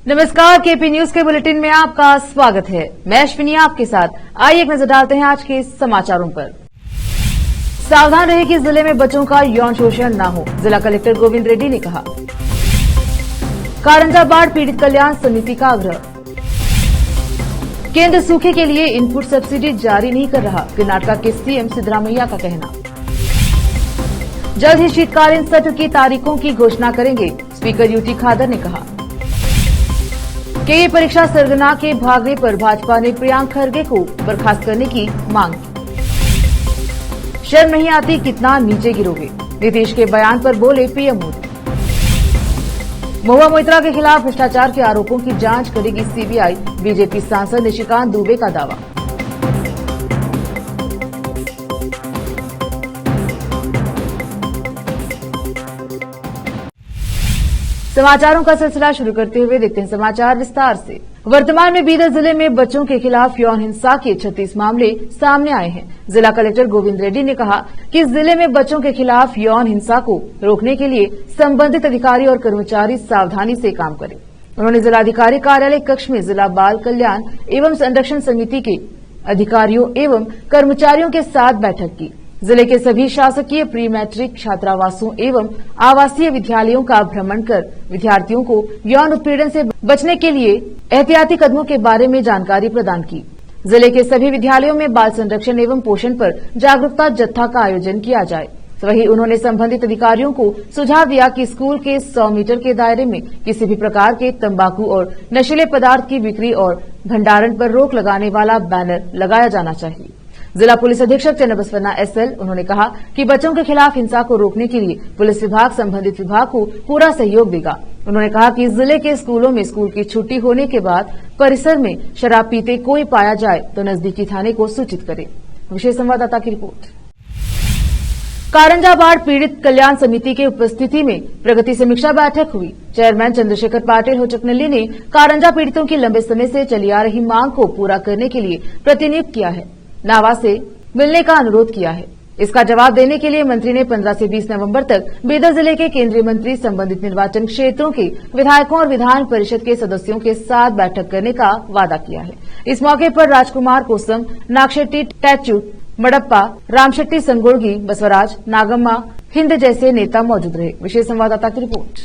नमस्कार, KP news के bulletin में आपका स्वागत है। मैं अश्विनी आपके साथ। आइए एक नजर डालते हैं आज के समाचारों पर। सावधान रहे कि जिले में बच्चों का यौन शोषण न हो, जिला कलेक्टर गोविंद रेड्डी ने कहा। कारंजा बाढ़ पीड़ित कल्याण समिति का आग्रह। केंद्र सूखे के लिए इनपुट सब्सिडी जारी नहीं कर रहा, कर्नाटक के सीएम सिद्धरामैया का कहना। जल्द ही शीतकालीन सत्र की तारीखों की घोषणा करेंगे, स्पीकर यूटी खादर ने कहा। केई परीक्षा सरगना के भागने पर भाजपा ने प्रियंक खरगे को बर्खास्त करने की मांग की। शर्म नहीं आती, कितना नीचे गिरोगे, नीतीश के बयान पर बोले पीएम मोदी। महुआ मोइत्रा के खिलाफ भ्रष्टाचार के आरोपों की जांच करेगी सीबीआई, बीजेपी सांसद निशिकांत दुबे का दावा। समाचारों का सिलसिला शुरू करते हुए देखते हैं समाचार विस्तार से। वर्तमान में बीदर जिले में बच्चों के खिलाफ यौन हिंसा के 36 मामले सामने आए हैं। जिला कलेक्टर गोविंद रेड्डी ने कहा कि जिले में बच्चों के खिलाफ यौन हिंसा को रोकने के लिए संबंधित अधिकारी और कर्मचारी सावधानी से काम करें। उन्होंने जिलाधिकारी कार्यालय कक्ष में जिला बाल कल्याण एवं संरक्षण समिति के अधिकारियों एवं कर्मचारियों के साथ बैठक की। जिले के सभी शासकीय प्री मैट्रिक छात्रावासों एवं आवासीय विद्यालयों का भ्रमण कर विद्यार्थियों को यौन उत्पीड़न से बचने के लिए एहतियाती कदमों के बारे में जानकारी प्रदान की। जिले के सभी विद्यालयों में बाल संरक्षण एवं पोषण पर जागरूकता जत्था का आयोजन किया जाए। वहीं उन्होंने संबंधित अधिकारियों को सुझाव दिया कि स्कूल के 100 मीटर के दायरे में किसी भी प्रकार के तंबाकू और नशीले पदार्थ की बिक्री और भंडारण पर रोक लगाने वाला बैनर लगाया जाना चाहिए। जिला पुलिस अधीक्षक चन्नबसवन्ना एसएल उन्होंने कहा कि बच्चों के खिलाफ हिंसा को रोकने के लिए पुलिस विभाग संबंधित विभाग को पूरा सहयोग देगा। उन्होंने कहा कि जिले के स्कूलों में स्कूल की छुट्टी होने के बाद परिसर में शराब पीते कोई पाया जाए तो नजदीकी थाने को सूचित करे। विशेष संवाददाता की रिपोर्ट। कारंजा बाढ़ पीड़ित कल्याण समिति के उपस्थिति में प्रगति समीक्षा बैठक हुई। चेयरमैन चंद्रशेखर पाटिल होचकनल्ली ने कारंजा पीड़ितों की लंबे समय से चली आ रही मांग को पूरा करने के लिए प्रतिनियुक्त किया है, नावा से मिलने का अनुरोध किया है। इसका जवाब देने के लिए मंत्री ने 15 से 20 नवंबर तक बीदर जिले के केंद्रीय मंत्री, संबंधित निर्वाचन क्षेत्रों के विधायकों और विधान परिषद के सदस्यों के साथ बैठक करने का वादा किया है। इस मौके पर राजकुमार कोसम, नागशेट्टी टैचू, मडप्पा, रामशेट्टी संगोड़गी, बसवराज, नागम्मा, हिंद जैसे नेता मौजूद रहे। विशेष संवाददाता की रिपोर्ट।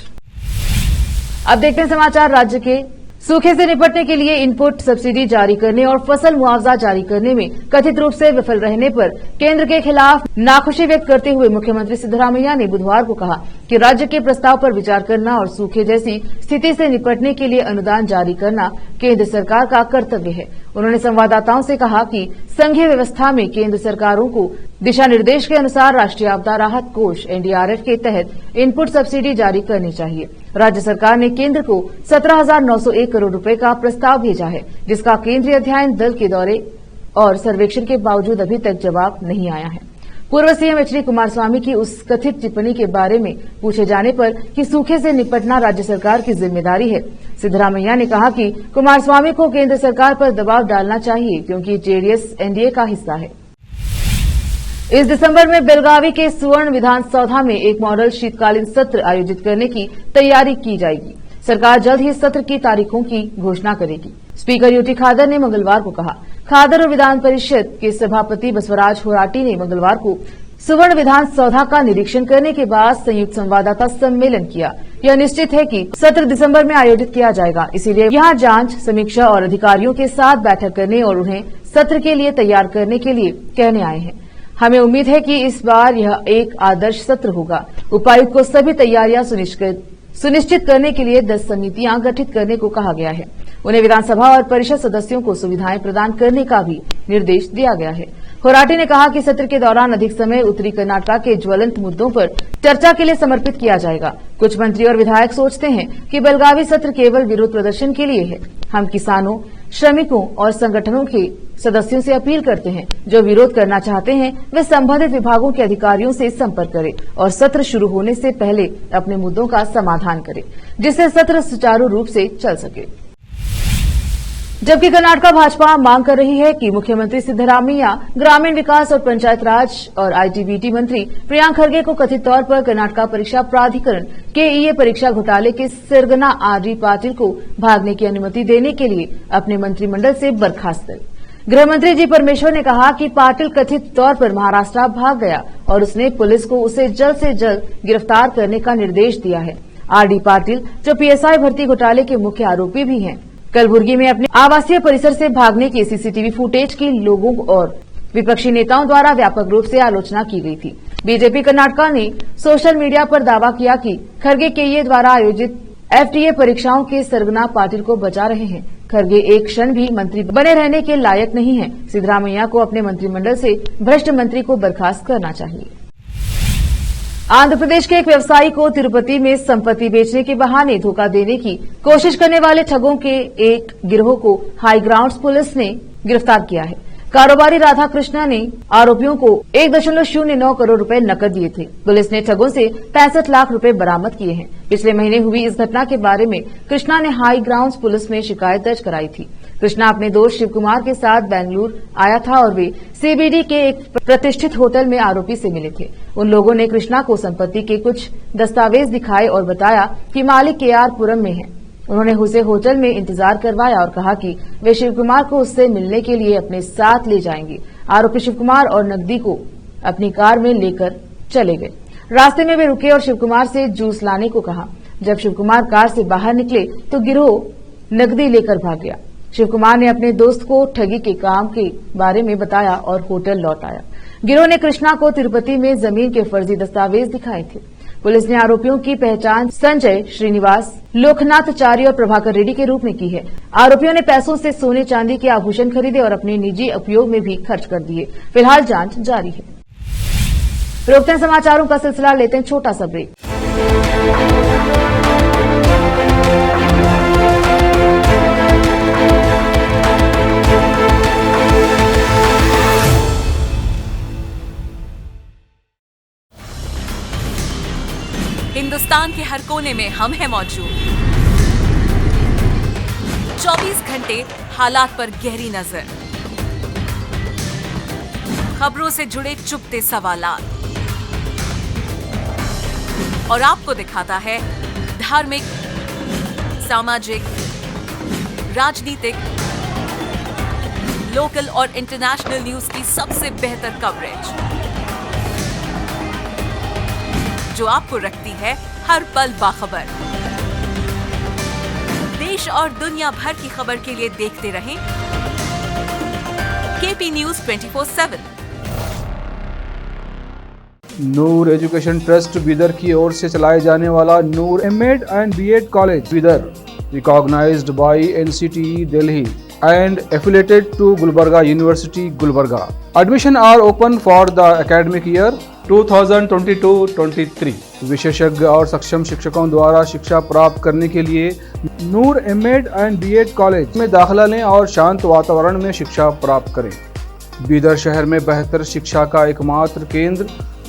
अब देखते हैं समाचार राज्य के। सूखे से निपटने के लिए इनपुट सब्सिडी जारी करने और फसल मुआवजा जारी करने में कथित रूप से विफल रहने पर केंद्र के खिलाफ नाखुशी व्यक्त करते हुए मुख्यमंत्री सिद्धरामैया ने बुधवार को कहा कि राज्य के प्रस्ताव पर विचार करना और सूखे जैसी स्थिति से निपटने के लिए अनुदान जारी करना केंद्र सरकार का कर्तव्य है। उन्होंने संवाददाताओं से कहा कि संघीय व्यवस्था में केंद्र सरकारों को दिशा निर्देश के अनुसार राष्ट्रीय आपदा राहत कोष एनडीआरएफ के तहत इनपुट सब्सिडी जारी करनी चाहिए। राज्य सरकार ने केंद्र को 17,901 करोड़ रुपए का प्रस्ताव भेजा है, जिसका केंद्रीय अध्ययन दल के दौरे और सर्वेक्षण के बावजूद अभी तक जवाब नहीं आया है। पूर्व सीएम एचडी कुमारस्वामी की उस कथित टिप्पणी के बारे में पूछे जाने पर कि सूखे से निपटना राज्य सरकार की जिम्मेदारी है, सिद्धरामैया ने कहा कि कुमारस्वामी को केंद्र सरकार पर दबाव डालना चाहिए क्योंकि जेडीएस एनडीए का हिस्सा है। इस दिसंबर में बेलगावी के सुवर्ण विधानसौधा में एक मॉडल शीतकालीन सत्र आयोजित करने की तैयारी की जाएगी। सरकार जल्द ही सत्र की तारीखों की घोषणा करेगी, स्पीकर यूटी खादर ने मंगलवार को कहा। खादर और विधान परिषद के सभापति बसवराज होराटी ने मंगलवार को सुवर्ण विधानसौधा का निरीक्षण करने के बाद संयुक्त संवाददाता सम्मेलन किया। यह निश्चित है कि सत्र दिसंबर में आयोजित किया जाएगा, इसीलिए यहां जांच, समीक्षा और अधिकारियों के साथ बैठक करने और उन्हें सत्र के लिए तैयार करने के लिए कहने आए हैं। हमें उम्मीद है कि इस बार यह एक आदर्श सत्र होगा। उपायुक्त को सभी तैयारियां सुनिश्चित करने के लिए 10 समितियां गठित करने को कहा गया है। उन्हें विधानसभा और परिषद सदस्यों को सुविधाएं प्रदान करने का भी निर्देश दिया गया है। होराटी ने कहा कि सत्र के दौरान अधिक समय उत्तरी कर्नाटक के ज्वलंत मुद्दों पर चर्चा के लिए समर्पित किया जाएगा। कुछ मंत्री और विधायक सोचते हैं कि बेलगावी सत्र केवल विरोध प्रदर्शन के लिए है। हम किसानों, श्रमिकों और संगठनों के सदस्यों से अपील करते हैं, जो विरोध करना चाहते हैं वे संबंधित विभागों के अधिकारियों से संपर्क करें और सत्र शुरू होने से पहले अपने मुद्दों का समाधान करें, जिससे सत्र सुचारू रूप से चल सके। जबकि कर्नाटक भाजपा मांग कर रही है कि मुख्यमंत्री सिद्धरामैया ग्रामीण विकास और पंचायत राज और आईटीबीटी मंत्री प्रियांक खरगे को कथित तौर पर कर्नाटक परीक्षा प्राधिकरण केईए परीक्षा घोटाले के सरगना आर.डी. पाटिल को भागने की अनुमति देने के लिए अपने मंत्रिमंडल से बर्खास्त करें। गृह मंत्री जी परमेश्वर ने कहा कि पाटिल कथित तौर पर महाराष्ट्र भाग गया और उसने पुलिस को उसे जल्द से जल्द गिरफ्तार करने का निर्देश दिया है। आर.डी. पाटिल जो पीएसआई भर्ती घोटाले के मुख्य आरोपी भी हैं, कलबुर्गी में अपने आवासीय परिसर से भागने की सीसीटीवी फुटेज की लोगों और विपक्षी नेताओं द्वारा व्यापक रूप से आलोचना की गई थी। बीजेपी कर्नाटक ने सोशल मीडिया पर दावा किया कि खरगे केईए द्वारा आयोजित एफटीए परीक्षाओं के सरगना पाटिल को बचा रहे हैं। खरगे एक क्षण भी मंत्री बने रहने के लायक नहीं है। सिद्धरामैया को अपने मंत्रिमंडल से भ्रष्ट मंत्री को बर्खास्त करना चाहिए। आंध्र प्रदेश के एक व्यवसायी को तिरुपति में संपत्ति बेचने के बहाने धोखा देने की कोशिश करने वाले ठगों के एक गिरोह को हाई ग्राउंड्स पुलिस ने गिरफ्तार किया है। कारोबारी राधा कृष्णा ने आरोपियों को 1.09 करोड़ रुपए नकद दिए थे। पुलिस ने ठगों से 65 लाख रुपए बरामद किए हैं। पिछले महीने हुई इस घटना के बारे में कृष्णा ने हाई ग्राउंड्स पुलिस में शिकायत दर्ज कराई थी। कृष्णा अपने दोस्त शिव कुमार के साथ बेंगलुरु आया था और वे सीबीडी के एक प्रतिष्ठित होटल में आरोपी से मिले थे। उन लोगों ने कृष्णा को संपत्ति के कुछ दस्तावेज दिखाए और बताया कि मालिक केआर पुरम में है। उन्होंने उसे होटल में इंतजार करवाया और कहा कि वे शिव कुमार को उससे मिलने के लिए अपने साथ ले जाएंगे। आरोपी शिव कुमार और नकदी को अपनी कार में लेकर चले गए। रास्ते में वे रुके और शिव कुमार से जूस लाने को कहा। जब शिव कुमार कार से बाहर निकले तो गिरोह नकदी लेकर भाग गया। शिव कुमार ने अपने दोस्त को ठगी के काम के बारे में बताया और होटल लौट आया। गिरोह ने कृष्णा को तिरुपति में जमीन के फर्जी दस्तावेज दिखाए थे। पुलिस ने आरोपियों की पहचान संजय, श्रीनिवास, लोकनाथचारी और प्रभाकर रेड्डी के रूप में की है। आरोपियों ने पैसों से सोने चांदी के आभूषण खरीदे और अपने निजी उपयोग में भी खर्च कर दिए। फिलहाल जांच जारी है। रोकते हैं समाचारों का सिलसिला, लेते हैं छोटा सा ब्रेक। हिंदुस्तान के हर कोने में हम हैं मौजूद। 24 घंटे हालात पर गहरी नजर, खबरों से जुड़े चुपते सवालात और आपको दिखाता है धार्मिक, सामाजिक, राजनीतिक, लोकल और इंटरनेशनल न्यूज की सबसे बेहतर कवरेज जो आपको रखती है हर पल बाखबर। देश और दुनिया भर की खबर के लिए देखते रहें KP news 24/7। Noor education trust Bidar की ओर से चलाए जाने वाला Noor MEd and BEd college Bidar, recognised by NCTE Delhi and affiliated to Gulbarga University, Gulbarga. Admission are open for the academic year 2022-23. विशेषज्ञ और सक्षम शिक्षकों द्वारा शिक्षा प्राप्त करने के लिए नूर एमएड एंड बीएड कॉलेज में दाखिला लें और शांत वातावरण में शिक्षा प्राप्त करें। बीदर शहर में बेहतर शिक्षा का एकमात्र केंद्र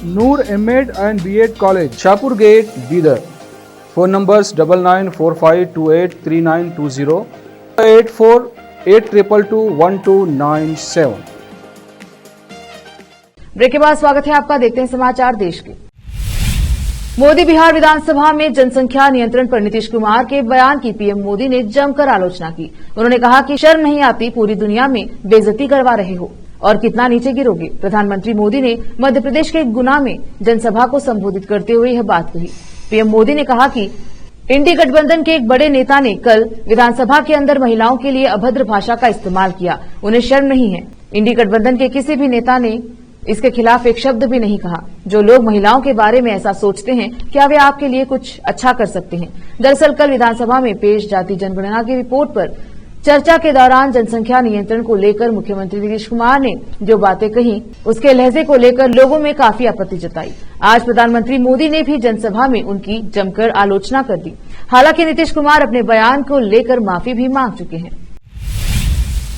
Noor MEd and BEd college, Shahpur gate, Bidar. Phone numbers 9945283920, 8482221297। Break के बाद स्वागत है आपका। देखते हैं समाचार देश के। मोदी बिहार विधानसभा में जनसंख्या नियंत्रण पर नीतीश कुमार के बयान की पीएम मोदी ने जमकर आलोचना की। उन्होंने कहा कि शर्म नहीं आती, पूरी दुनिया में बेइज्जती करवा रहे हो और कितना नीचे गिरोगे। प्रधानमंत्री मोदी ने मध्य प्रदेश के गुना में जनसभा को संबोधित करते हुए यह बात कही। पीएम मोदी ने कहा कि इंडी गठबंधन के एक बड़े नेता ने कल विधानसभा के अंदर महिलाओं के लिए अभद्र भाषा का इस्तेमाल किया। उन्हें शर्म नहीं है। इंडी गठबंधन के किसी भी नेता ने इसके खिलाफ एक शब्द भी नहीं कहा। जो लोग महिलाओं के बारे में ऐसा सोचते हैं, क्या वे आपके लिए कुछ अच्छा कर सकते हैं? दरअसल कल विधानसभा में पेश जाति जनगणना की रिपोर्ट पर चर्चा के दौरान जनसंख्या नियंत्रण को लेकर मुख्यमंत्री नीतीश कुमार ने जो बातें कही, उसके लहजे को लेकर लोगों में काफी आपत्ति जताई। आज प्रधानमंत्री मोदी ने भी जनसभा में उनकी जमकर आलोचना कर दी। हालांकि नीतीश कुमार अपने बयान को लेकर माफी भी मांग चुके हैं।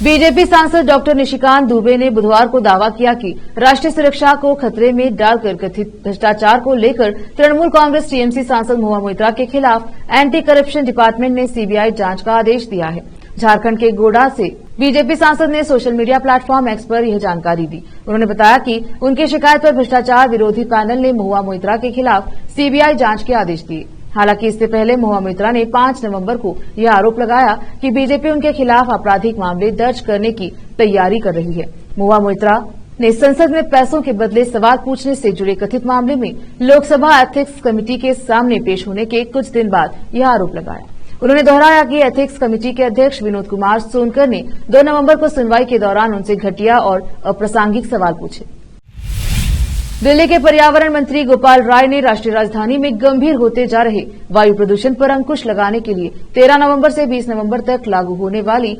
बीजेपी सांसद डॉक्टर निशिकांत दुबे ने बुधवार को दावा किया कि राष्ट्रीय सुरक्षा को खतरे में डालकर कथित भ्रष्टाचार को लेकर तृणमूल कांग्रेस टीएमसी सांसद महुआ मोइत्रा के खिलाफ एंटी करप्शन डिपार्टमेंट ने सीबीआई जांच का आदेश दिया है। झारखंड के गोड्डा से बीजेपी सांसद ने सोशल मीडिया प्लेटफॉर्म एक्स पर यह जानकारी दी। उन्होंने बताया कि उनकी शिकायत पर भ्रष्टाचार विरोधी पैनल ने महुआ मोइत्रा के खिलाफ सीबीआई जांच के आदेश दिए। हालांकि इससे पहले महुआ मोइत्रा ने 5 नवंबर को यह आरोप लगाया कि बीजेपी उनके खिलाफ आपराधिक मामले दर्ज करने की तैयारी कर रही है। महुआ मोइत्रा ने संसद में पैसों के बदले सवाल पूछने से जुड़े कथित मामले में लोकसभा एथिक्स कमेटी के सामने पेश होने के कुछ दिन बाद यह आरोप लगाया। उन्होंने दोहराया कि एथिक्स कमेटी के अध्यक्ष विनोद कुमार सोनकर ने 2 नवंबर को सुनवाई के दौरान उनसे घटिया और अप्रासंगिक सवाल पूछे। दिल्ली के पर्यावरण मंत्री गोपाल राय ने राष्ट्रीय राजधानी में गंभीर होते जा रहे वायु प्रदूषण पर अंकुश लगाने के लिए 13 नवंबर से 20 नवंबर तक लागू होने वाली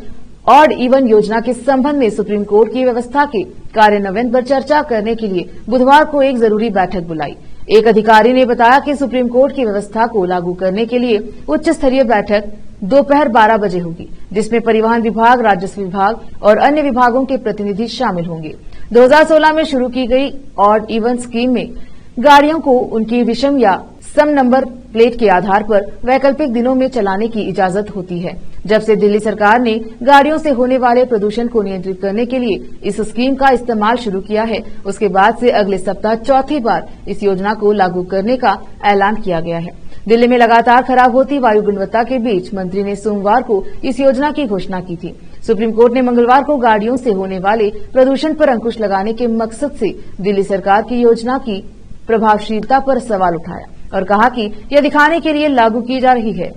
ऑड इवन योजना के संबंध में सुप्रीम कोर्ट की व्यवस्था के कार्यान्वयन पर चर्चा करने के लिए बुधवार को एक जरूरी बैठक बुलाई। एक अधिकारी ने बताया कि सुप्रीम कोर्ट की व्यवस्था को लागू करने के लिए उच्च स्तरीय बैठक दोपहर 12 बजे होगी, जिसमें परिवहन विभाग, राजस्व विभाग और अन्य विभागों के प्रतिनिधि शामिल होंगे। 2016 में शुरू की गई ऑड इवन स्कीम में गाड़ियों को उनकी विषम या सम नंबर प्लेट के आधार पर वैकल्पिक दिनों में चलाने की इजाजत होती है। जब से दिल्ली सरकार ने गाड़ियों से होने वाले प्रदूषण को नियंत्रित करने के लिए इस स्कीम का इस्तेमाल शुरू किया है, उसके बाद से अगले सप्ताह चौथी बार इस योजना को लागू करने का ऐलान किया गया है। दिल्ली में लगातार खराब होती वायु गुणवत्ता के बीच मंत्री ने सोमवार को इस योजना की घोषणा की थी। सुप्रीम कोर्ट ने मंगलवार को गाड़ियों से होने वाले प्रदूषण पर अंकुश लगाने के मकसद से दिल्ली सरकार की योजना की प्रभावशीलता पर सवाल उठाया और कहा कि यह दिखाने के लिए लागू की जा रही है।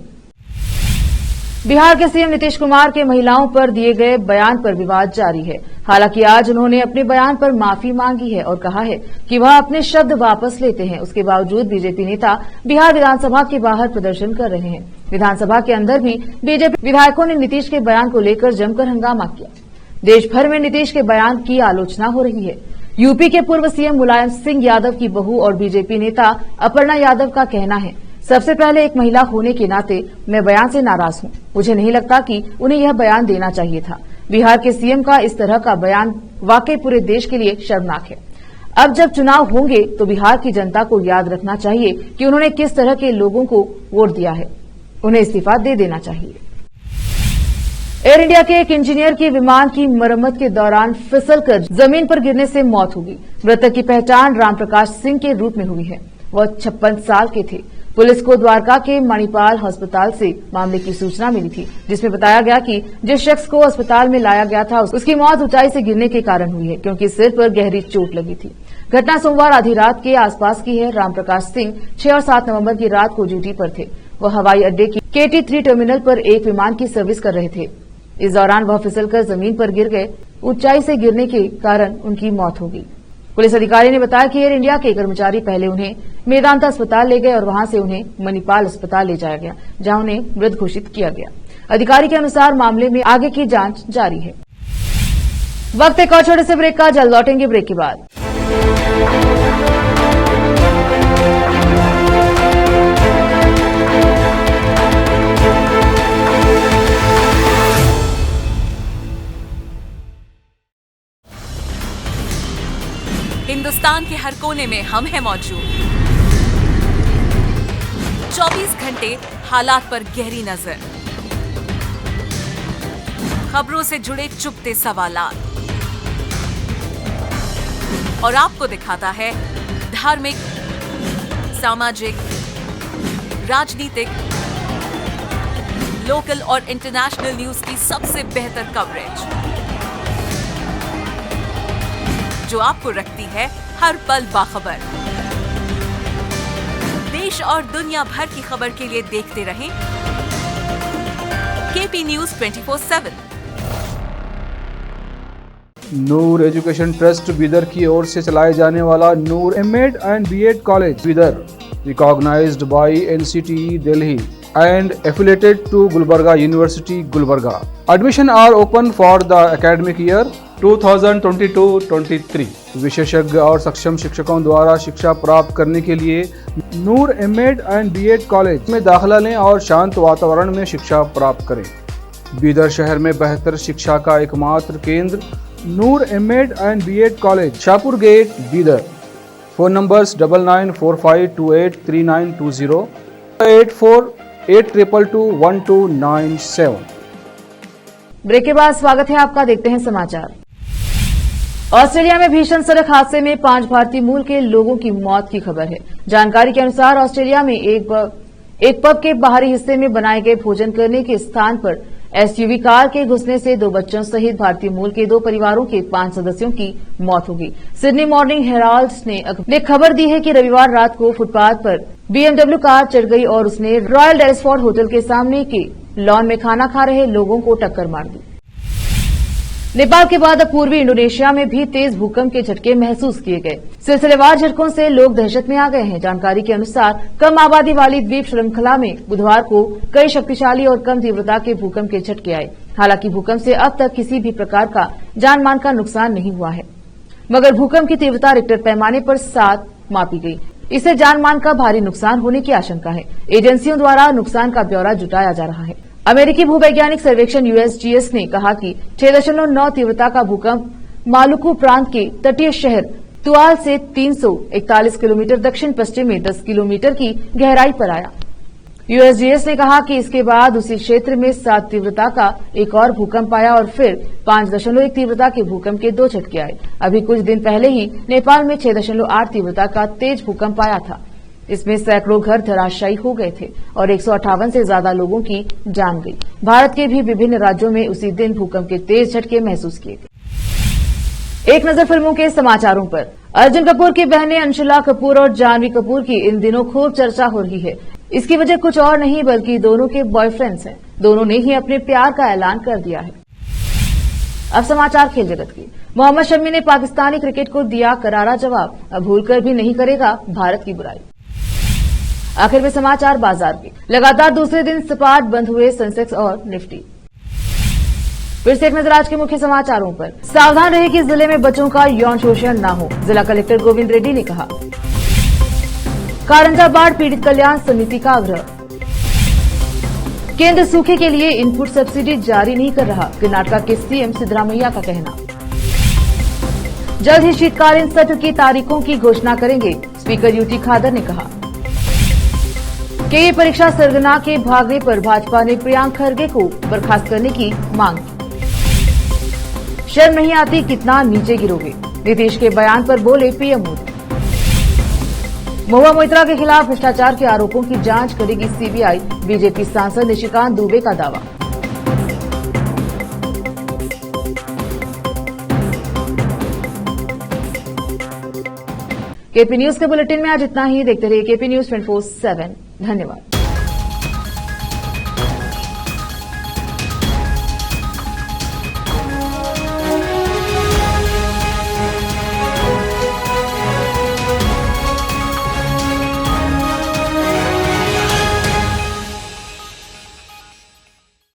बिहार के सीएम नीतीश कुमार के महिलाओं पर दिए गए बयान पर विवाद जारी है। हालांकि आज उन्होंने अपने बयान पर माफी मांगी है और कहा है कि वह अपने शब्द वापस लेते हैं। उसके बावजूद बीजेपी नेता बिहार विधानसभा के बाहर प्रदर्शन कर रहे हैं। विधानसभा के अंदर भी बीजेपी विधायकों ने नीतीश के बयान को लेकर जमकर हंगामा किया। देश भर में नीतीश के बयान की आलोचना हो रही है। यूपी के पूर्व सीएम मुलायम सिंह यादव की बहू और बीजेपी नेता अपर्णा यादव का कहना है, सबसे पहले एक महिला होने के नाते मैं बयान से नाराज हूं। मुझे नहीं लगता कि उन्हें यह बयान देना चाहिए था। बिहार के सीएम का इस तरह का बयान वाकई पूरे देश के लिए शर्मनाक है। अब जब चुनाव होंगे तो बिहार की जनता को याद रखना चाहिए कि उन्होंने किस तरह के लोगों को वोट दिया है। उन्हें इस्तीफा दे देना चाहिए। एयर इंडिया के एक इंजीनियर की विमान की मरम्मत के दौरान फिसलकर जमीन पर गिरने से मौत हो गई। मृतक की पहचान रामप्रकाश सिंह के रूप में हुई है। वह 56 साल के थे। पुलिस को द्वारका के मणिपाल अस्पताल से मामले की सूचना मिली थी, जिसमें बताया गया कि जिस शख्स को अस्पताल में लाया गया था उसकी मौत ऊंचाई से गिरने के कारण हुई है, क्योंकि सिर पर गहरी चोट लगी थी। घटना सोमवार आधी रात के आसपास की है। रामप्रकाश सिंह 6 और 7 नवंबर की रात को ड्यूटी पर थे। वह हवाई अड्डे की KT3 टर्मिनल पर एक विमान की सर्विस कर रहे थे। इस दौरान वह फिसलकर जमीन पर गिर गए। ऊंचाई से गिरने के कारण उनकी मौत हो गई। पुलिस अधिकारी ने बताया कि एयर इंडिया के कर्मचारी पहले उन्हें मेदांता अस्पताल ले गए और वहां से उन्हें मणिपाल अस्पताल ले जाया गया, जहां उन्हें मृत घोषित किया गया। अधिकारी के अनुसार मामले में आगे की जांच जारी है। वक्त एक और छोटे से ब्रेक का, जल्द लौटेंगे ब्रेक के बाद। हिंदुस्तान के हर कोने में हम हैं मौजूद। 24 घंटे हालात पर गहरी नजर, खबरों से जुड़े चुभते सवालात और आपको दिखाता है धार्मिक, सामाजिक, राजनीतिक, लोकल और इंटरनेशनल न्यूज की सबसे बेहतर कवरेज, जो आपको रखती है हर पल बाखबर। देश और दुनिया भर की खबर के लिए देखते रहें KP News 24/7। Noor education trust Bidar की ओर से चलाए जाने वाला Noor MEd and BEd college Bidar, recognised by NCTE Delhi and affiliated to Gulbarga University, Gulbarga. Admission are open for the academic year 2022-23. विशेषज्ञ और सक्षम शिक्षकों द्वारा शिक्षा प्राप्त करने के लिए नूर एमएड एंड बीएड कॉलेज में दाखिला लें और शांत वातावरण में शिक्षा प्राप्त करें। बीदर शहर में बेहतर शिक्षा का एकमात्र केंद्र Noor MEd and BEd college, Shahpur gate, Bidar. Phone numbers 9945283920, 8482221297। Break के बाद स्वागत है आपका। देखते हैं समाचार। ऑस्ट्रेलिया में भीषण सड़क हादसे में 5 भारतीय मूल के लोगों की मौत की खबर है। जानकारी के अनुसार ऑस्ट्रेलिया में एक पब के बाहरी हिस्से में बनाए गए भोजन करने के स्थान पर एसयूवी कार के घुसने से 2 बच्चों सहित भारतीय मूल के 2 परिवारों के 5 सदस्यों की मौत हो गई। सिडनी मॉर्निंग हेराल्ड ने खबर दी है कि रविवार रात को फुटपाथ पर BMW कार चढ़ गई और उसने रॉयल डेल्सफोर्ड होटल के सामने के लॉन में खाना खा रहे लोगों को टक्कर मार दी। नेपाल के बाद अब पूर्वी इंडोनेशिया में भी तेज भूकंप के झटके महसूस किए गए। सिलसिलेवार झटकों से लोग दहशत में आ गए हैं। जानकारी के अनुसार कम आबादी वाली द्वीप श्रृंखला में बुधवार को कई शक्तिशाली और कम तीव्रता के भूकंप के झटके आए। हालांकि भूकंप से अब तक किसी भी प्रकार का जान माल का नुकसान नहीं हुआ है, मगर भूकंप की तीव्रता रिक्टर पैमाने पर 7 मापी गई। इससे जान माल का भारी नुकसान होने की आशंका है। एजेंसियों द्वारा नुकसान का ब्यौरा जुटाया जा रहा है। अमेरिकी भूवैज्ञानिक सर्वेक्षण USGS ने कहा कि 6.9 तीव्रता का भूकंप मालुकू प्रांत के तटीय शहर तुआल से 341 किलोमीटर दक्षिण पश्चिम में 10 किलोमीटर की गहराई पर आया। USGS ने कहा कि इसके बाद उसी क्षेत्र में 7 तीव्रता का एक और भूकंप आया और फिर 5.1 तीव्रता के भूकंप के 2 झटके आए। अभी कुछ दिन पहले ही नेपाल में 6.8 तीव्रता का तेज भूकंप आया था। इसमें सैकड़ों घर धराशायी हो गए थे और 158 से ज्यादा लोगों की जान गई। भारत के भी विभिन्न राज्यों में उसी दिन भूकंप के तेज झटके महसूस किए गए। एक नजर फिल्मों के समाचारों पर। अर्जुन कपूर की बहनें अंशुला कपूर और जानवी कपूर की इन दिनों खूब चर्चा हो रही है। इसकी वजह कुछ और नहीं बल्कि दोनों के बॉयफ्रेंड्स हैं। दोनों ने ही अपने प्यार का ऐलान कर दिया है। अब समाचार खेल जगत की। मोहम्मद शमी ने पाकिस्तानी क्रिकेट को दिया करारा जवाब। अब भूलकर भी नहीं करेगा भारत की बुराई। आखिर में समाचार बाजार के। लगातार दूसरे दिन सपाट बंद हुए सेंसेक्स और निफ्टी। फिर से एक नजर आज के मुख्य समाचारों पर। सावधान रहे कि जिले में बच्चों का यौन शोषण न हो, जिला कलेक्टर गोविंद रेड्डी ने कहा। कारंजा बाढ़ पीड़ित कल्याण समिति का आग्रह। केंद्र सूखे के लिए इनपुट सब्सिडी जारी नहीं कर रहा, कर्नाटक के सीएम सिद्धरामैया का कहना। जल्द ही शीतकालीन सत्र की तारीखों की घोषणा करेंगे, स्पीकर यूटी खादर ने कहा। केए परीक्षा सरगना के भागने पर भाजपा ने प्रियंक खरगे को बर्खास्त करने की मांग की। शर्म नहीं आती, कितना नीचे गिरोगे, नीतीश के बयान पर बोले पीएम मोदी। महुआ मोइत्रा के खिलाफ भ्रष्टाचार के आरोपों की जांच करेगी सीबीआई, बीजेपी सांसद निशिकांत दुबे का दावा। केपी न्यूज के बुलेटिन में आज इतना ही। देखते रहिए केपी न्यूज 24/7। धन्यवाद।